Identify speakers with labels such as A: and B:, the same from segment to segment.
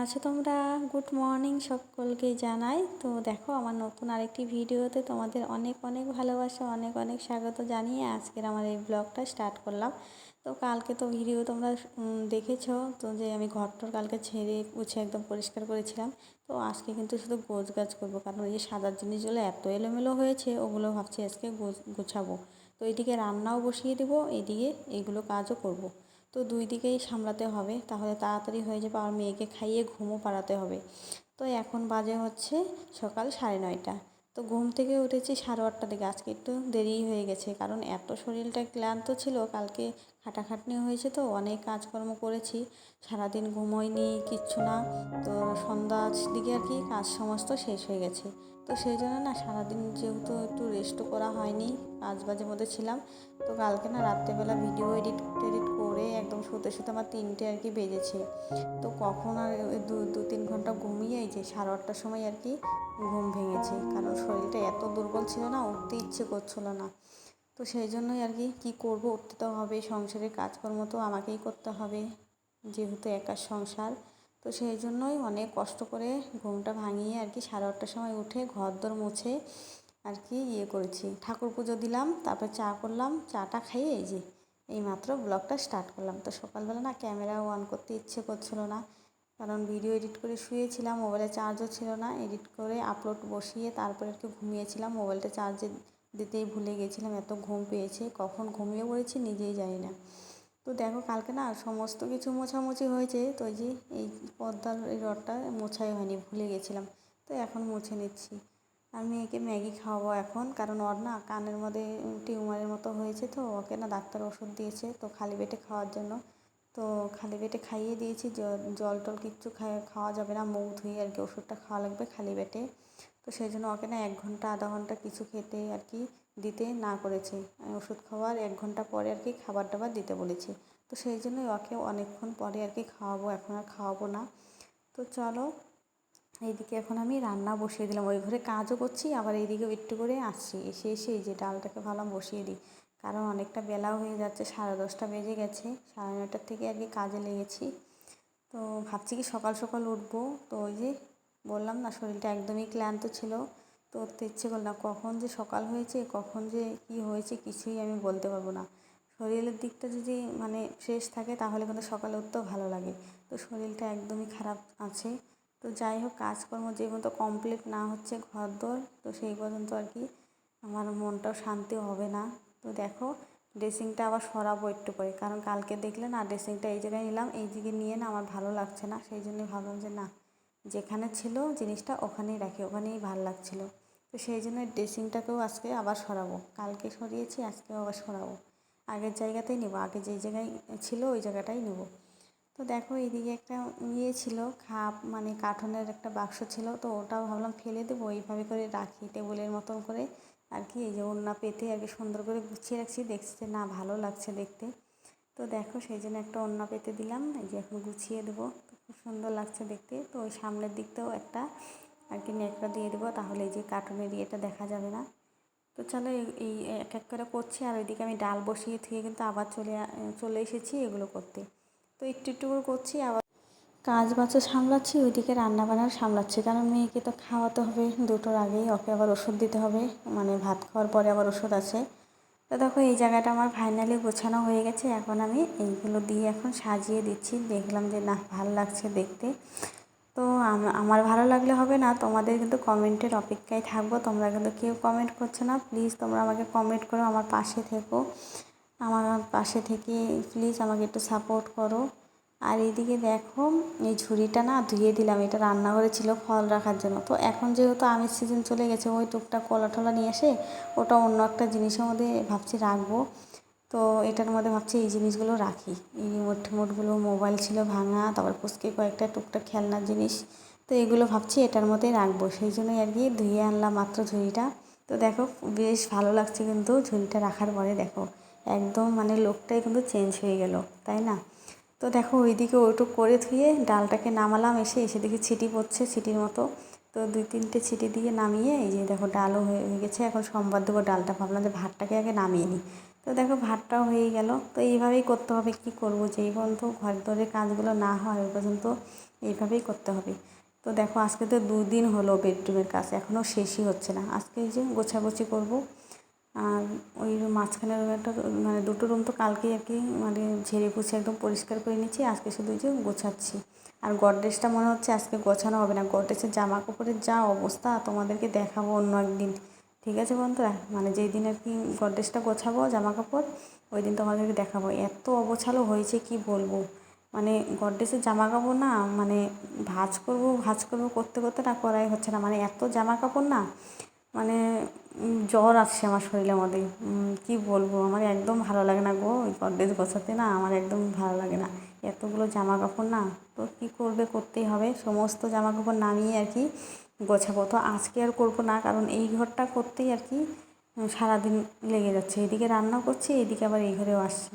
A: আছো তোমরা? Good morning সকলকে জানাই। তো দেখো আমার নতুন আরেকটি ভিডিওতে তোমাদের অনেক অনেক ভালোবাসা, অনেক অনেক স্বাগত জানিয়ে আজকের আমার এই ব্লগটা স্টার্ট করলাম। তো কালকে তো ভিডিও তোমরা দেখেছো তো যে আমি ঘরটার কালকে ছেড়ে মুছে একদম পরিষ্কার করেছিলাম। তো আজকে কিন্তু শুধু গোছগাছ করবো, কারণ এই সাদা জিনিসগুলো এত এলোমেলো হয়েছে, ওগুলো ভাবছি আজকে গোছাবো। তো এইদিকে রান্নাও বসিয়ে দেবো, এইদিকে এইগুলো কাজও করব। তো দুই দিকেই সামলাতে হবে, তাহলে তাড়াতাড়ি হয়ে যাবে। আর মেয়েকে খাইয়ে ঘুমও পাড়াতে হবে। তো এখন বাজে হচ্ছে সকাল 9:30। তো ঘুম থেকে উঠেছি 8:30 দিকে। আজকে একটু দেরিই হয়ে গেছে, কারণ এত শরীরটা ক্লান্ত ছিল, কালকে খাটাখাটনি হয়েছে, তো অনেক কাজকর্ম করেছি, সারাদিন ঘুমোইনি কিচ্ছু না। তো সন্ধ্যার দিকে আর কি কাজ সমস্ত শেষ হয়ে গেছে। তো সেই জন্য না সারাদিন যেহেতু একটু রেস্টও করা হয়নি, কাজ বাজের মধ্যে ছিলাম। তো কালকে না রাত্রেবেলা ভিডিও এডিট করে একদম শুতে শুতে আমার 3টে আর কি বেজেছে। তো কখন আর দু তিন ঘন্টা ঘুমিয়ে এই যে 8:30টার সময় আর কি ঘুম ভেঙেছে, কারণ শরীরটা এত দুর্বল ছিল না, উঠতে ইচ্ছে করছিল না। তো সেই জন্যই আর কি কী করবো, উঠতে তো হবে, সংসারের কাজকর্ম তো আমাকেই করতে হবে, যেহেতু একার সংসার। তো সেই জন্যই অনেক কষ্ট করে ঘুমটা ভাঙিয়ে আর কি 8:30টার সময় উঠে ঘরদোর মুছে আর কি করেছি, ঠাকুর পুজো দিলাম, তারপর চা করলাম, চাটা খাইয়ে এই যে এই মাত্র ব্লগটা স্টার্ট করলাম। তো সকালবেলা না ক্যামেরা অন করতে ইচ্ছে করছিল না, কারণ ভিডিও এডিট করে শুয়েছিলাম, মোবাইলে চার্জও ছিল না, এডিট করে আপলোড বসিয়ে তারপরে একটু ঘুমিয়েছিলাম, মোবাইলটা চার্জে দিতেই ভুলে গেছিলাম, এত ঘুম পেয়েছে, কখন ঘুমিয়ে পড়েছি নিজেই জানি না। তো দেখো কালকে না সমস্ত কিছু মোছামুছি হয়েছে, তো এই যে এই পর্দার এই রডটা মোছাই হয়নি, ভুলে গেছিলাম। তো এখন মুছে নিচ্ছি। আর মেয়েকে ম্যাগি খাওয়াবো এখন, কারণ ওর না কানের মধ্যে টিউমারের মতো হয়েছে, তো ওকে না ডাক্তার ওষুধ দিয়েছে তো খালি পেটে খাওয়ার জন্য। তো খালি পেটে খাইয়ে দিয়েছি, জল টল কিচ্ছু খাওয়া যাবে না, মুখ ধুয়ে আর কি ওষুধটা খাওয়া লাগবে খালি পেটে। তো সেই জন্য ওকে না 1 ঘন্টা আধা ঘন্টা কিছু খেতে আর কি দিতে না করেছে, ওষুধ খাওয়ার 1 ঘন্টা পরে আর কি খাবার দাবার দিতে বলেছি। তো সেই জন্যই ওকে অনেকক্ষণ পরে আর কি খাওয়াবো, এখন আর খাওয়াবো না। তো চলো এইদিকে এখন আমি রান্না বসিয়ে দিলাম, ওই ঘরে কাজও করছি, আবার এইদিকেও একটু করে আসছি, এসে এই যে ডালটাকে ভাবলাম বসিয়ে দিই, কারণ অনেকটা বেলাও হয়ে যাচ্ছে, 10:30 বেজে গেছে, 9:30 থেকে আর কি কাজে লেগেছি। তো ভাবছি কি সকাল সকাল উঠবো, তো ওই যে বললাম না শরীরটা একদমই ক্লান্ত ছিল, তো উঠতে ইচ্ছে করল না, কখন যে সকাল হয়েছে কখন যে কী হয়েছে কিছুই আমি বলতে পারবো না। শরীরের দিকটা যদি মানে ফ্রেশ থাকে তাহলে কিন্তু সকালে উঠতেও ভালো লাগে, তো শরীরটা একদমই খারাপ আছে। তো যাই হোক কাজকর্ম যে মতো কমপ্লিট না হচ্ছে ঘরদোর, তো সেই পর্যন্ত আর কি আমার মনটাও শান্তি হবে না। তো দেখো ড্রেসিংটা আবার সরাবো একটু করে, কারণ কালকে দেখলে না ড্রেসিংটা এই জায়গায় নিলাম, এই দিকে নিয়ে না আমার ভালো লাগছে না, সেই জন্যই ভাবলাম যে না যেখানে ছিল জিনিসটা ওখানেই রাখি, ওখানেই ভালো লাগছিলো। তো সেই জন্য ড্রেসিংটাকেও আজকে আবার সরাবো, কালকে সরিয়েছি আজকেও আবার সরাবো, আগের জায়গাতেই নেবো, আগে যেই জায়গায় ছিল ওই জায়গাটাই নেবো। তো দেখো এইদিকে একটা ছিল খাপ, মানে কার্টনের একটা বাক্স ছিল, তো ওটাও ভাবলাম ফেলে দেবো, এইভাবে করে রাখি টেবিলের মতন করে আর কি, এই যে ওড়না পেতে আর কি সুন্দর করে গুছিয়ে রাখছি, দেখছি যে না ভালো লাগছে দেখতে। তো দেখো সেই জন্য একটা ওড়না পেতে দিলাম, এই যে এখন গুছিয়ে দেবো, তো খুব সুন্দর লাগছে দেখতে। তো ওই সামনের দিকটাও একটা আর কি ন্যাকড়া দিয়ে দেবো, তাহলে এই যে কার্টনের ইয়েটা দেখা যাবে না। তো চলো এই এক এক করে করছি, আর ওইদিকে আমি ডাল বসিয়ে থুয়ে কিন্তু আবার চলে এসেছি এগুলো করতে। তো একটু একটু করে করছি, আবার কাজ বাচ্চা সামলাচ্ছি, ওইদিকে রান্নাবান্নার সামলাচ্ছি, কারণ মেয়েকে তো খাওয়াতে হবে 2টোর আগেই, ওকে আবার ওষুধ দিতে হবে, মানে ভাত খাওয়ার পরে আবার ওষুধ আছে। তো দেখো এই জায়গাটা আমার ফাইনালি গোছানো হয়ে গেছে, এখন আমি এইগুলো দিয়ে এখন সাজিয়ে দিচ্ছি, দেখলাম যে না ভালো লাগছে দেখতে। তো আমার ভালো লাগলে হবে না, তোমাদের কিন্তু কমেন্টের অপেক্ষায় থাকবো, তোমরা কিন্তু কেউ কমেন্ট করছো না, প্লিজ তোমরা আমাকে কমেন্ট করো, আমার পাশে থেকো, আমার পাশে থেকে প্লিজ আমাকে একটু সাপোর্ট করো। আর এইদিকে দেখো এই ঝুড়িটা না ধুয়ে দিলাম, এটা রান্নাঘরে ছিল ফল রাখার জন্য, তো এখন যেহেতু আমের সিজন চলে গেছে, ওই টুকটাক কলা টলা নিয়ে এসে ওটা অন্য একটা জিনিসের মধ্যে ভাবছি রাখবো। তো এটার মধ্যে ভাবছি এই জিনিসগুলো রাখি, এই রিমোট টিমোটগুলো, মোবাইল ছিল ভাঙা, তারপর পুচকে কয়েকটা টুকটাক খেলনার জিনিস, তো এগুলো ভাবছি এটার মধ্যেই রাখবো, সেই জন্যই আর কি ধুয়ে আনলাম মাত্র ঝুড়িটা। তো দেখো বেশ ভালো লাগছে কিন্তু ঝুড়িটা রাখার পরে, দেখো একদম মানে লোকটাই কিন্তু চেঞ্জ হয়ে গেল, তাই না? তো দেখো ওইদিকে ওইটুক করে ধুয়ে ডালটাকে নামালাম, এসে দেখি ছিটি পড়ছে ছিটির মতো, তো 2-3টে ছিটি দিয়ে নামিয়ে এই যে দেখো ডালও হয়ে গেছে, এখন সোমবার দেবো ডালটা, ভাবলাম যে ভাতটাকে আগে নামিয়ে নিই। তো দেখো ভাতটাও হয়ে গেল। তো এইভাবেই করতে হবে, কি করব, যেই পর্যন্ত ঘর দরের কাজগুলো না হয় ওই পর্যন্ত এইভাবেই করতে হবে। তো দেখো আজকে তো 2 দিন হলো বেডরুমের কাজ এখনও শেষই হচ্ছে না। আজকে এই যে গোছাগুছি করব। আর ওই মাঝখানের রুমটা মানে 2টো রুম তো কালকেই আর কি মানে ঝেড়ে পুছে একদম পরিষ্কার করে নিচ্ছি। আজকে শুধু যে গোছাচ্ছি। আর গডরেজটা মনে হচ্ছে আজকে গোছানো হবে না। গডরেজের জামা কাপড়ের যা অবস্থা তোমাদেরকে দেখাবো অন্য একদিন। ঠিক আছে বন্ধুরা, মানে যেই দিন আর কি গডরেজটা গোছাবো জামা কাপড় ওই দিন তোমাদেরকে দেখাবো। এত অগোছালো হয়েছে কি বলবো, মানে গডরেজের জামা কাপড় না মানে ভাঁজ করবো করতে করতে না করাই হচ্ছে না। মানে এত জামা কাপড় না মানে জ্বর আসছে আমার শরীরের মধ্যে। কি বলবো, আমার একদম ভালো লাগে না গো ওই গডরেজ গোছাতে, না আমার একদম ভালো লাগে না। এতগুলো জামা কাপড় না, তো কী করবে, করতেই হবে। সমস্ত জামা কাপড় নামিয়ে আর কি গোছাবো। তো আজকে আর করবো না, কারণ এই ঘরটা করতেই আর কি সারাদিন লেগে যাচ্ছে। এদিকে রান্না করছি, এদিকে আবার এই ঘরেও আসছি।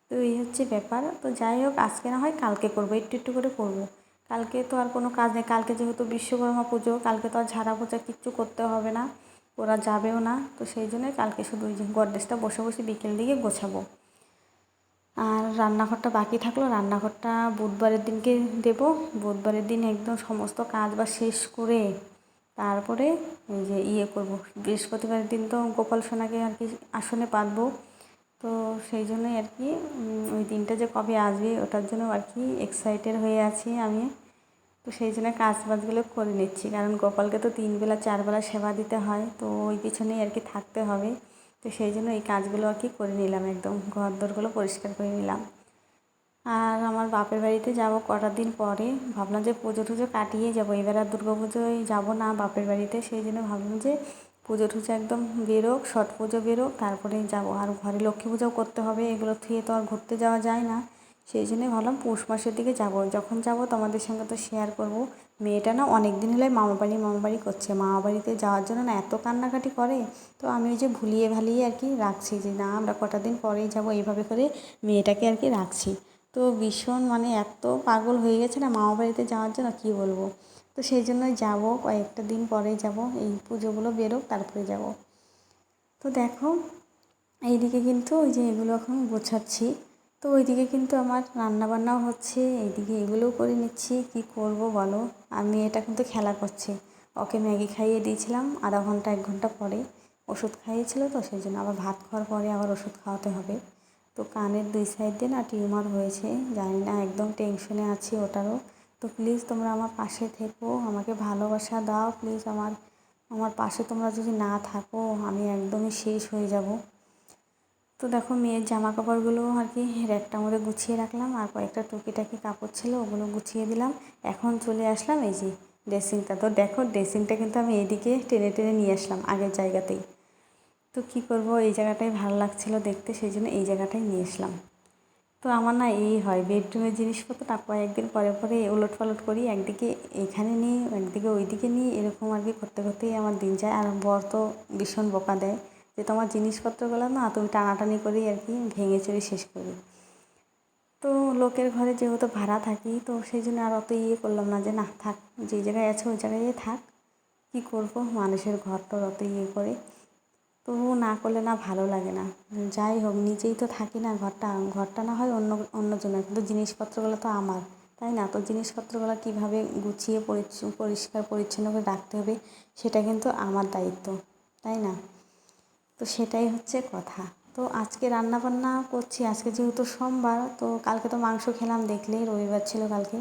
A: তো এই হচ্ছে ব্যাপার। তো যাই হোক আজকে না হয় কালকে করবো, একটু একটু করে করবো। কালকে তো আর কোনো কাজ নেই, কালকে যেহেতু বিশ্বকর্মা পুজো, কালকে তো আর ঝাড়া পোছা কিচ্ছু করতে হবে না, ওরা যাবেও না। তো সেই জন্যই কালকে শুধু ওই যে গডরেজটা বসে বসে বিকেল দিকে গোছাবো। আর রান্নাঘরটা বাকি থাকলো, রান্নাঘরটা বুধবারের দিনকে দেবো। বুধবারের দিন একদম সমস্ত কাজ বা শেষ করে তারপরে এই যে করবো। বৃহস্পতিবারের দিন তো গোপাল সোনাকে আর কি আসনে পাতবো। তো সেই জন্যই আর কি ওই দিনটা যে কবে আসবে ওটার জন্য আর কি এক্সাইটেড হয়ে আছি আমি। তো সেই জন্য কাজ বাজগুলো করে নিচ্ছি, কারণ গোপালকে তো 3 বেলা 4 বেলা সেবা দিতে হয়, তো ওই পিছনেই আর কি থাকতে হবে। তো সেই জন্য এই কাজগুলো আর কি করে নিলাম, একদম ঘর দরগুলো পরিষ্কার করে নিলাম। আর আমার বাপের বাড়িতে যাব কটা দিন পরে, ভাবলাম যে পুজো টুজো কাটিয়ে যাবো। এবার আর দুর্গা পুজোয় যাবো না বাপের বাড়িতে, সেই জন্য ভাবলাম যে পুজো টুজো একদম বেরোক, ছট পুজো বেরোক তারপরে যাব। আর ঘরে লক্ষ্মী পুজোও করতে হবে, এগুলো থুয়ে তো আর ঘুরতে যাওয়া যায় না। সেই জন্যই ভাবলাম পৌষ মাসের দিকে যাব। যখন যাব তোমাদের সঙ্গে তো শেয়ার করব। মেয়েটা না অনেক দিন হলে মামাবাড়ি করছে, মামাবাড়িতে যাওয়ার জন্য না এত কান্নাকাটি করে। তো আমি ওই যে ভুলিয়ে ভালিয়ে আর কি রাখছি যে না আমরা কটা দিন পরেই যাব, এইভাবে করে মেয়েটাকে আর কি রাখছি। তো ভীষণ মানে এত পাগল হয়ে গেছে না মামাবাড়িতে যাওয়ার জন্য, কী বলবো। তো সেই জন্যই যাব, কয়েকটা দিন পরেই যাব, এই পুজোগুলো বেরোক তারপরে যাব। তো দেখো এইদিকে কিন্তু ওই যে এগুলো এখন গোছাচ্ছি। তো ওইদিকে কিন্তু আমার রান্নাবান্নাও হচ্ছে, এইদিকে এগুলোও করে নিচ্ছি। কি করব বলো। আর মেয়েটা কিন্তু খেলা করছে, ওকে ম্যাগি খাইয়ে দিয়েছিলাম আধা ঘন্টা 1 ঘন্টা পরে। ওষুধ খাইয়েছিল তো সেই জন্য আবার ভাত খাওয়ার পরে আবার ওষুধ খাওয়াতে হবে। তো কানের 2 সাইড দিয়ে না টিউমার হয়েছে, জানি না, একদম টেনশনে আছি ওটারও। তো প্লিজ তোমরা আমার পাশে থেকো, আমাকে ভালোবাসা দাও প্লিজ। আমার পাশে তোমরা যদি না থাকো আমি একদমই শেষ হয়ে যাব। তো দেখো মেয়ের জামা কাপড়গুলো আর কি র্যাকটার মধ্যে গুছিয়ে রাখলাম, আর কয়েকটা টুকিটাকি কাপড় ছিল ওগুলো গুছিয়ে দিলাম। এখন চলে আসলাম এই যে ড্রেসিংটা। তো দেখো ড্রেসিংটা কিন্তু আমি এইদিকে টেনে টেনে নিয়ে আসলাম আগের জায়গাতেই। তো কী করব, এই জায়গাটাই ভালো লাগছিলো দেখতে, সেই জন্য এই জায়গাটাই নিয়ে আসলাম। তো আমার না এই হয় বেডরুমের জিনিসপত্রটা কয়েকদিন পরে পরে ওলট পালট করি, একদিকে এখানে নিই একদিকে ওইদিকে নিই, এরকম আর কি করতে করতেই আমার দিন যায়। আর বর তো ভীষণ বকা দেয় যে তোমার জিনিসপত্রগুলো না তুমি টানাটানি করেই আর কি ভেঙে চুরে শেষ করি। তো লোকের ঘরে যেহেতু ভাড়া থাকি, তো সেই জন্য আর অত করলাম না, যে না থাক, যে জায়গায় আছে ওই জায়গায় থাক, কী করব, মানুষের ঘরটার অত করে। তবুও না করলে না ভালো লাগে না। যাই হোক নিজেই তো থাকি না, ঘরটা না হয় অন্যজনের, কিন্তু জিনিসপত্রগুলো তো আমার, তাই না। তো জিনিসপত্রগুলো কীভাবে গুছিয়ে পরিষ্কার পরিচ্ছন্ন করে রাখতে হবে সেটা কিন্তু আমার দায়িত্ব, তাই না। তো সেটাই হচ্ছে কথা। তো আজকে রান্নাবান্না করছি, আজকে যেহেতু সোমবার, তো কালকে তো মাংস খেলাম দেখলেই, রবিবার ছিল কালকে।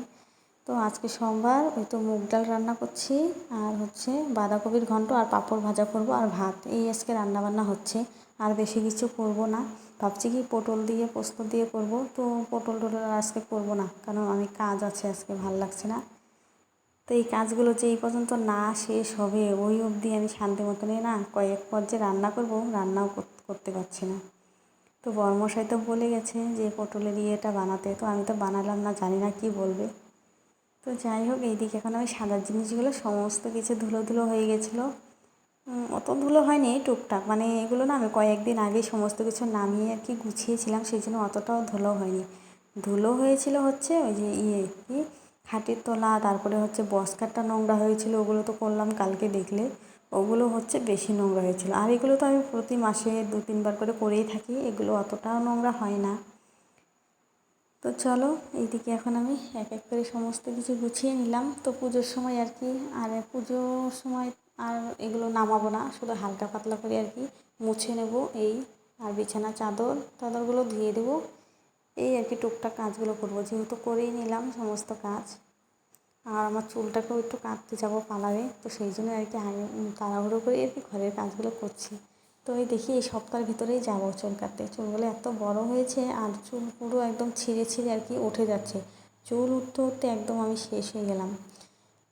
A: তো আজকে সোমবার, ওই তো মুগ ডাল রান্না করছি, আর হচ্ছে বাঁধাকপির ঘন্ট আর পাঁপড় ভাজা করব আর ভাত, এই আজকে রান্নাবান্না হচ্ছে। আর বেশি কিছু করব না, ভাবছি কি পটল দিয়ে পোস্ত দিয়ে করব। তো পটল টটল আজকে করব না, কারণ অনেক কাজ আছে আজকে, ভাল লাগছে না। তো এই কাজগুলো যে এই পর্যন্ত না শেষ হবে ওই অবধি আমি শান্তি মতনই না কয়েক পর যে রান্না করব, রান্নাও করতে পারছি না। তো বরমশাই তো বলে গেছে যে পটলের ইয়েটা বানাতে, তো আমি তো বানালাম না, জানি না কি বলবে। তো যাই হোক এইদিকে এখন আমি সাদার জিনিসগুলো সমস্ত কিছু ধুলো ধুলো হয়ে গেছিলো। অত ধুলো হয়নি, টুকটাক, মানে এগুলো না আমি কয়েকদিন আগেই সমস্ত কিছু নামিয়ে আর কি গুছিয়েছিলাম, সেই জন্য অতটাও ধুলো হয়নি। ধুলো হয়েছিল হচ্ছে ওই যে কি খাটের তলা, তারপরে হচ্ছে বস্কারটা নোংরা হয়েছিল, ওগুলো তো করলাম কালকে দেখলে। ওগুলো হচ্ছে বেশি নোংরা হয়েছিল। আর এগুলো তো আমি প্রতি মাসে 2-3 বার করে করেই থাকি, এগুলো অতটাও নোংরা হয় না। তো চলো এইদিকে এখন আমি এক এক করে সমস্ত কিছু গুছিয়ে নিলাম। তো পুজোর সময় আর কি, আর পুজোর সময় আর এগুলো নামাবো না, শুধু হালকা পাতলা করে আর কি মুছে নেব এই। আর বিছানা চাদরগুলো ধুয়ে দেবো, এই আর কি টুকটাক কাজগুলো করবো, যেহেতু করেই নিলাম সমস্ত কাজ। আর আমার চুলটাকেও একটু কাটতে যাবো পার্লারে, তো সেই জন্য আর কি আগে তাড়াহুড়ো করে আর কি ঘরের কাজগুলো করছি। তো এই দেখি এই সপ্তাহের ভিতরেই যাবো চুল কাটতে। চুলগুলো এত বড় হয়েছে আর চুল পুরো একদম ছিঁড়ে ছিঁড়ে আর কি উঠে যাচ্ছে। চুল উঠতে উঠতে একদম আমি শেষ হয়ে গেলাম।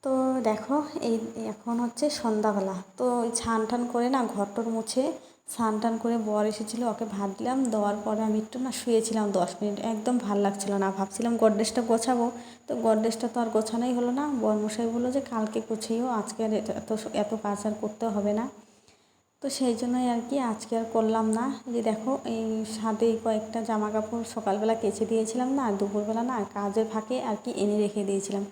A: তো দেখো এই এখন হচ্ছে সন্ধ্যাবেলা, তো ওই স্নান টান করে না ঘরটর মুছে স্নান টান করে বর এসেছিলো, ওকে ভাত দিলাম। দেওয়ার পরে আমি একটু না শুয়েছিলাম 10 মিনিট, একদম ভাল লাগছিলো না, ভাবছিলাম গডরেজটা গোছাবো। তো গডরেজটা তো আর গোছানোই হলো না। বরমশাই বললো যে কালকে গুছিও, আজকে আর এত এত কাজ আর করতে হবে না। তো সেই জন্যই আর কি আজকে আর করলাম না। যে দেখো এই ছাদে কয়েকটা জামা কাপড় সকালবেলা কেচে দিয়েছিলাম না, আর দুপুরবেলা না কাজের ফাঁকে আর কি এনে রেখে দিয়েছিলাম।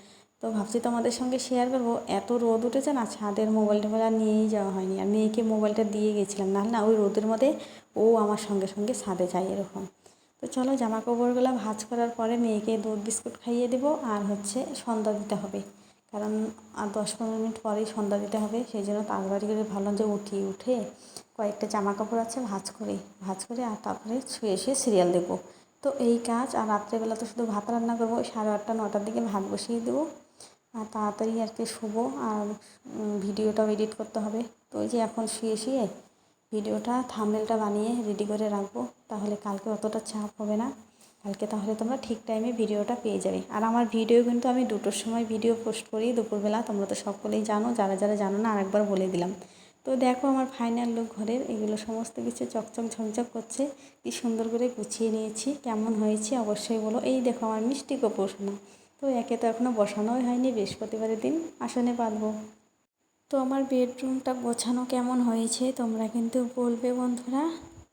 A: তো ভাবছি তোমাদের সঙ্গে শেয়ার করবো। এত রোদ উঠেছে না, ছাদের মোবাইল টোবাইল আর নিয়েই যাওয়া হয়নি। আর মেয়েকে মোবাইলটা দিয়ে গেছিলাম, না ওই রোদের মধ্যে ও আমার সঙ্গে সঙ্গে ছাদে যায় এরকম। তো চলো জামা কাপড়গুলো ভাঁজ করার পরে মেয়েকে দুধ বিস্কুট খাইয়ে দেবো, আর হচ্ছে সন্ধ্যা দিতে হবে। কারণ আর 10-15 মিনিট পরেই সন্ধ্যা দিতে হবে, সেই জন্য তাড়াতাড়ি করে ভাবলাম যে উঠে কয়েকটা জামা কাপড় আছে ভাঁজ করে আর তারপরে শুয়ে সিরিয়াল দেখবো। তো এই কাজ। আর রাত্রেবেলা তো শুধু ভাত রান্না করবো, 8:30-9টার দিকে ভাত বসিয়ে দেবো। আর তাড়াতাড়ি আর কি শুবো, আর ভিডিওটাও এডিট করতে হবে। তো ওই যে এখন শুয়ে ভিডিওটা থাম্বনেলটা বানিয়ে রেডি করে রাখবো, তাহলে কালকে অতটা চাপ হবে না। কালকে তাহলে তোমরা ঠিক টাইমে ভিডিওটা পেয়ে যাবে। আর আমার ভিডিও কিন্তু আমি 2টোর সময় ভিডিও পোস্ট করি, দুপুরবেলা। তোমরা তো সকলেই জানো, যারা যারা জানো না আরেকবার বলে দিলাম। তো দেখো আমার ফাইনাল লুক ঘরের, এগুলো সমস্ত কিছু চকচক ঝকঝক করছে। কি সুন্দর করে গুছিয়ে নিয়েছি, কেমন হয়েছে অবশ্যই বলো। এই দেখো আমার মিষ্টি গোপোষণা, তো একে তো এখনও বসানোই হয়নি, বৃহস্পতিবারের দিন আসনে পাতবো। তো আমার বেডরুমটা গোছানো কেমন হয়েছে তোমরা কিন্তু বলবে বন্ধুরা,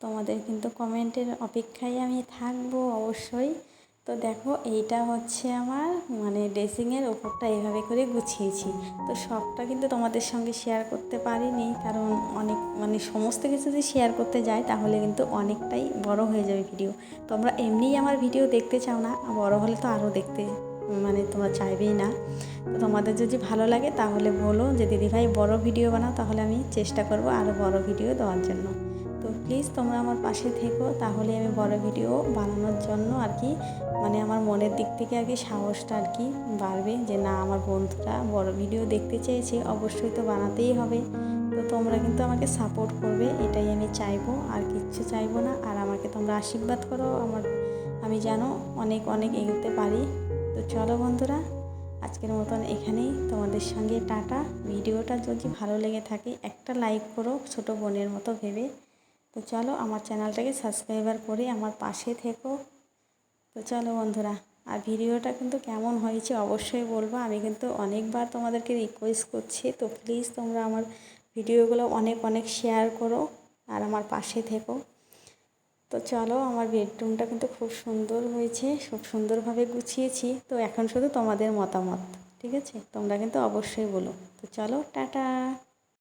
A: তোমাদের কিন্তু কমেন্টের অপেক্ষায় আমি থাকবো অবশ্যই। তো দেখো এইটা হচ্ছে আমার মানে ড্রেসিংয়ের ওপরটা এভাবে করে গুছিয়েছি। তো সবটা কিন্তু তোমাদের সঙ্গে শেয়ার করতে পারিনি, কারণ অনেক মানে সমস্ত কিছু যদি শেয়ার করতে যাই তাহলে কিন্তু অনেকটাই বড় হয়ে যাবে ভিডিও। তোমরা এমনিই আমার ভিডিও দেখতে চাও না, বড় হলে তো আরও দেখতে মানে তোমরা চাইবেই না। তো তোমাদের যদি ভালো লাগে তাহলে বলো যে দিদিভাই বড় ভিডিও বানাও, তাহলে আমি চেষ্টা করব আরও বড় ভিডিও দেওয়ার জন্য। তো প্লিজ তোমরা আমার পাশে থেকো, তাহলে আমি বড় ভিডিও বানানোর জন্য আর কি মানে আমার মনের দিক থেকে আর কি সাহসটা আর কি বাড়বে, যে না আমার বন্ধুরা বড় ভিডিও দেখতে চেয়েছে, অবশ্যই তো বানাতেই হবে। তো তোমরা কিন্তু আমাকে সাপোর্ট করবে, এটাই আমি চাইবো, আর কিচ্ছু চাইবো না। আর আমাকে তোমরা আশীর্বাদ করো, আমি যেন অনেক অনেক এগোতে পারি। তো চলো বন্ধুরা, আজকের মতন এখানেই তোমাদের সঙ্গে টাটা। ভিডিওটা যদি ভালো লেগে থাকে একটা লাইক করো, ছোটো বোনের মতো ভেবে। তো চলো আমার চ্যানেলটাকে সাবস্ক্রাইবার করে আমার পাশে থেকো। তো চলো বন্ধুরা, আর ভিডিওটা কিন্তু কেমন হয়েছে অবশ্যই বলবো। আমি কিন্তু অনেকবার তোমাদেরকে রিকোয়েস্ট করছি, তো প্লিজ তোমরা আমার ভিডিওগুলো অনেক অনেক শেয়ার করো আর আমার পাশে থেকো। তো চলো আমার বেডরুমটা কিন্তু খুব সুন্দর হয়েছে, খুব সুন্দরভাবে গুছিয়েছি। তো এখন শুধু তোমাদের মতামত, ঠিক আছে? তোমরা কিন্তু অবশ্যই বলো। তো চলো টাটা।